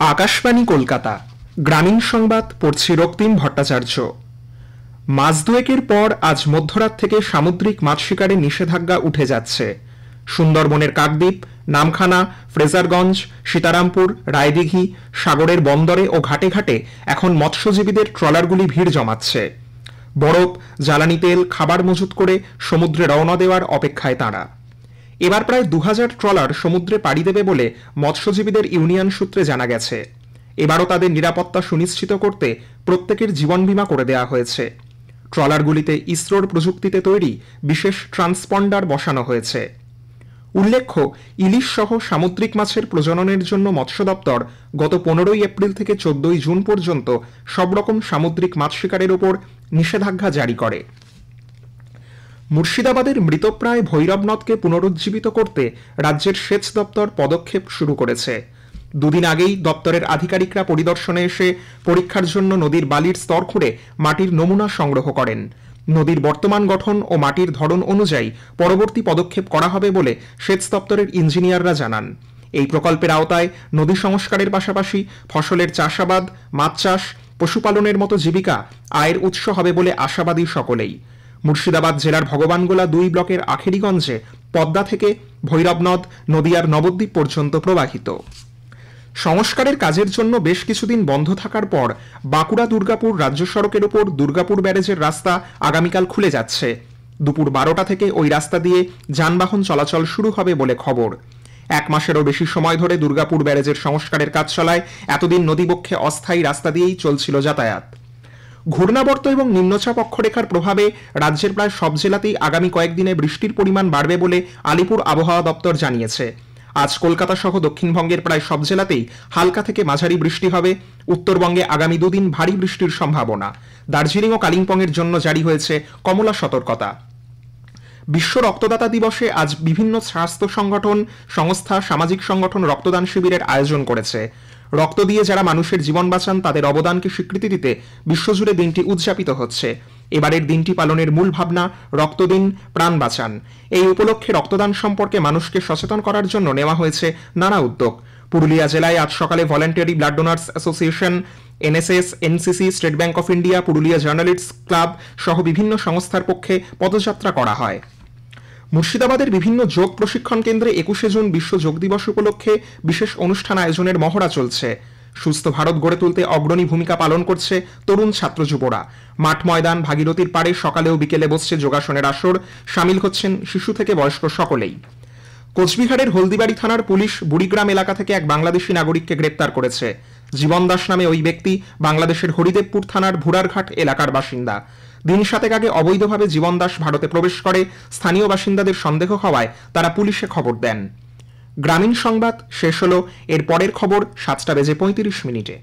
আকাশবাণী কলকাতা গ্রামীণ সংবাদ পড়ছি রক্তিম ভট্টাচার্য। মাস দুয়েকের পর আজ মধ্যরাত থেকে সামুদ্রিক মাছ শিকারে নিষেধাজ্ঞা উঠে যাচ্ছে। সুন্দরবনের কাকদ্বীপ, নামখানা, ফ্রেজারগঞ্জ, সীতারামপুর, রায়দিঘি, সাগরের বন্দরে ও ঘাটে ঘাটে এখন মৎস্যজীবীদের ট্রলারগুলি ভিড় জমাচ্ছে। বরফ, জ্বালানি তেল, খাবার মজুত করে সমুদ্রে রওনা দেওয়ার অপেক্ষায় তাঁরা। এবার প্রায় 2000 ট্রলার সমুদ্রে পাড়ি দেবে বলে মৎস্যজীবীদের ইউনিয়ন সূত্রে জানা গেছে। এবারও তাদের নিরাপত্তা সুনিশ্চিত করতে প্রত্যেকের জীবন বীমা করে দেওয়া হয়েছে। ট্রলারগুলিতে ইসরোর প্রযুক্তিতে তৈরি বিশেষ ট্রান্সপন্ডার বসানো হয়েছে। উল্লেখ্য, ইলিশ সহ সামুদ্রিক মাছের প্রজননের জন্য মৎস্য দপ্তর গত 15 এপ্রিল থেকে 14 জুন পর্যন্ত সব রকম সামুদ্রিক মাছ শিকারের উপর নিষেধাজ্ঞা জারি করে। মুর্শিদাবাদের মৃতপ্রায় ভৈরব নদকে পুনরুজ্জীবিত করতে রাজ্যের সেচ দপ্তর পদক্ষেপ শুরু করেছে। দুদিন আগেই দপ্তরের আধিকারিকরা পরিদর্শনে এসে পরীক্ষার জন্য নদীর বালির স্তর খুঁড়ে মাটির নমুনা সংগ্রহ করেন। নদীর বর্তমান গঠন ও মাটির ধরন অনুযায়ী পরবর্তী পদক্ষেপ করা হবে বলে সেচ দপ্তরের ইঞ্জিনিয়াররা জানান। এই প্রকল্পের আওতায় নদী সংস্কারের পাশাপাশি ফসলের চাষাবাদ, মাছ চাষ, পশুপালনের মতো জীবিকা আয়ের উৎস হবে বলে আশাবাদী সকলেই। মুর্শিদাবাদ জেলার ভগবানগোলা 2 ব্লকের আখেরিগঞ্জে পদ্মা থেকে ভৈরব নদ নদিয়ার নবদ্বীপ পর্যন্ত প্রবাহিত। সংস্কারের কাজের জন্য বেশ কিছুদিন বন্ধ থাকার পর বাঁকুড়া দুর্গাপুর রাজ্য সড়কের উপর দুর্গাপুর ব্যারেজের রাস্তা আগামীকাল খুলে যাচ্ছে। দুপুর 12টা থেকে ওই রাস্তা দিয়ে যানবাহন চলাচল শুরু হবে বলে খবর। 1 মাসেরও বেশি সময় ধরে দুর্গাপুর ব্যারেজের সংস্কারের কাজ চলায় এতদিন নদীবক্ষে অস্থায়ী রাস্তা দিয়েই চলছিল যাতায়াত। ঘূর্ণাবর্ত এবং নিম্নচাপ অক্ষরেখার প্রভাবে রাজ্যের প্রায় সব জেলাতেই আগামী কয়েকদিনে বৃষ্টির পরিমাণ বাড়বে বলে আলিপুর আবহাওয়া দপ্তর জানিয়েছে। আজ কলকাতা সহ দক্ষিণবঙ্গের প্রায় সব জেলাতেই হালকা থেকে মাঝারি বৃষ্টি হবে। উত্তরবঙ্গে আগামী 2 দিন ভারী বৃষ্টির সম্ভাবনা। দার্জিলিং ও কালিম্পংয়ের জন্য জারি হয়েছে কমলা সতর্কতা। বিশ্ব রক্তদাতা দিবসে আজ বিভিন্ন স্বাস্থ্য সংগঠন, সংস্থা, সামাজিক সংগঠন রক্তদান শিবিরের আয়োজন করেছে। রক্ত দিয়ে যারা মানুষের জীবন বাঁচান তাদের অবদানকে স্বীকৃতি দিতে বিশ্বজুড়ে দিনটি উদযাপিত হচ্ছে। এবারের দিনটি পালনের মূল ভাবনা রক্ত দিন, প্রাণ বাঁচান। এই উপলক্ষে রক্তদান সম্পর্কে মানুষকে সচেতন করার জন্য নেওয়া হয়েছে নানা উদ্যোগ। পুরুলিয়া জেলায় আজ সকালে voluntary blood donors association, NSS, NCC, state bank of India, Purulia journalists club সহ বিভিন্ন সংস্থার পক্ষে পদযাত্রা করা হয়। মুর্শিদাবাদের বিভিন্ন যোগ প্রশিক্ষণ কেন্দ্রে 21 জুন বিশ্ব যোগ দিবস উপলক্ষে বিশেষ অনুষ্ঠান আয়োজনের মহড়া চলছে। সুস্থ ভারত গড়ে তুলতে অগ্রণী ভূমিকা পালন করছে তরুণ ছাত্র যুবরা। মাঠ ময়দান, ভাগীরথীর পাড়ে সকালে ও বিকেলে বসছে যোগাসনের আসর। সামিল হচ্ছেন শিশু থেকে বয়স্ক সকলেই। কোচবিহারের হলদিবাড়ি থানার পুলিশ বুড়িগ্রাম এলাকা থেকে এক বাংলাদেশি নাগরিককে গ্রেপ্তার করেছে। জীবন দাস নামে ওই ব্যক্তি বাংলাদেশের হরিদেবপুর থানার ভুরারঘাট এলাকার বাসিন্দা। দিন 7 আগে অবৈধভাবে জীবন দাস ভারতে প্রবেশ করে। স্থানীয় বাসিন্দাদের সন্দেহ হওয়ায় তারা পুলিশে খবর দেন। গ্রামীণ সংবাদ শেষ হলো। এর পরের খবর 7টা বেজে 35 মিনিটে।